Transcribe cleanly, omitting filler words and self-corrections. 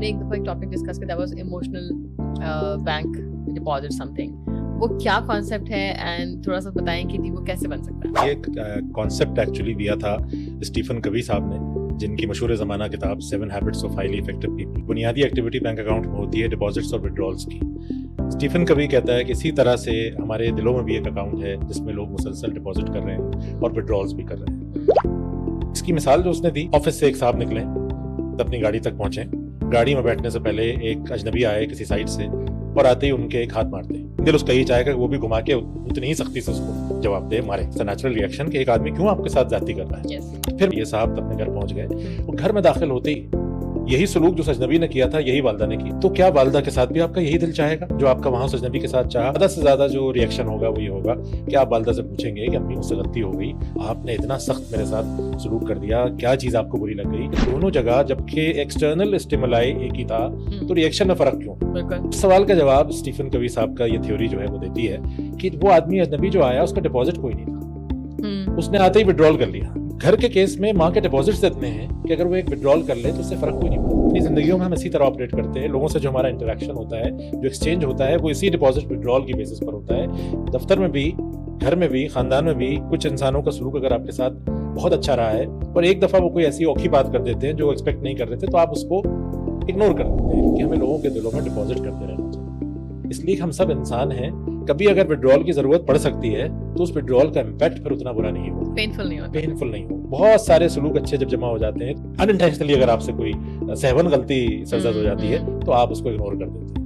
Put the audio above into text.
आपने एक दफा एक टॉपिक डिस्कस किया, that was emotional bank deposit something, वो क्या कॉन्सेप्ट है एंड थोड़ा सा बताएं कि वो कैसे बन सकता है? ये कॉन्सेप्ट एक्चुअली दिया था स्टीफन कवी साहब ने, जिनकी मशहूर ज़माना किताब 7 habits of highly effective people. बुनियादी एक्टिविटी बैंक अकाउंट में होती है डिपॉजिट्स और विड्रॉल्स की। स्टीफन कवी कहता है कि इसी तरह से हमारे दिलों में भी एक अकाउंट है जिसमें लोग मुसलसल डिपॉजिट कर रहे हैं और विड्रॉल्स भी कर रहे हैं। इसकी मिसाल जो उसने दी, ऑफिस से एक साहब निकले, अपनी गाड़ी तक पहुंचे, गाड़ी में बैठने से पहले एक अजनबी आए किसी साइड से और आते ही उनके एक हाथ मारते हैं। दिल उसका यही चाहेगा कि वो भी घुमा के उतनी ही सख्ती से उसको जवाब दे, मारे। नेचुरल रिएक्शन कि एक आदमी क्यों आपके साथ ज्यादती कर रहा है। yes. फिर ये साहब अपने घर पहुंच गए और घर में दाखिल होते ही यही सलूक जो अजनबी ने किया था यही वालदा ने की। तो क्या वालदा के साथ भी आपका यही दिल चाहेगा जो आपका वहां अजनबी के साथ चाहा? ज्यादा से ज्यादा जो रिएक्शन होगा वो ये होगा कि आप वालदा से पूछेंगे कि अम्मी मुझसे गलती हो गई, आपने इतना सख्त मेरे साथ सलूक कर दिया, क्या चीज आपको बुरी लग गई? दोनों जगह जबकि एक्सटर्नल स्टिमुलाई एक ही था, तो रिएक्शन में फर्क क्यों? इस सवाल का जवाब स्टीफन कवी साहब का ये थ्योरी जो है वो देती है कि वो आदमी अजनबी जो आया उसका डिपॉजिट कोई नहीं था, उसने आते ही विड्रॉल कर लिया। घर के केस में माँ के डिपॉजिट्स इतने हैं कि अगर वो एक विड्रॉल कर ले तो उससे फर्क कोई नहीं पड़ता। अपनी जिंदगियों में हम इसी तरह ऑपरेट करते हैं। लोगों से जो हमारा इंटरेक्शन होता है, जो एक्सचेंज होता है, वो इसी डिपॉजिट विड्रॉल की बेसिस पर होता है। दफ्तर में भी, घर में भी, खानदान में भी कुछ इंसानों का सलूक अगर आपके साथ बहुत अच्छा रहा है और एक दफा वो कोई ऐसी औखी बात कर देते हैं जो एक्सपेक्ट नहीं कर रहे थे, तो आप उसको इग्नोर कर देते हैं कि हमें लोगों के दिलों में डिपॉजिट करते रहना चाहिए। इसलिए हम सब इंसान हैं, कभी अगर विड्रॉल की जरूरत पड़ सकती है तो उस विड्रॉल का इम्पैक्ट फिर उतना बुरा नहीं होगा, पेनफुल नहीं हो। बहुत सारे सलूक अच्छे जब जमा हो जाते हैं, अनइंटेंशनली अगर आपसे कोई सहवन गलती सरजद हो जाती है तो आप उसको इग्नोर कर देते हैं।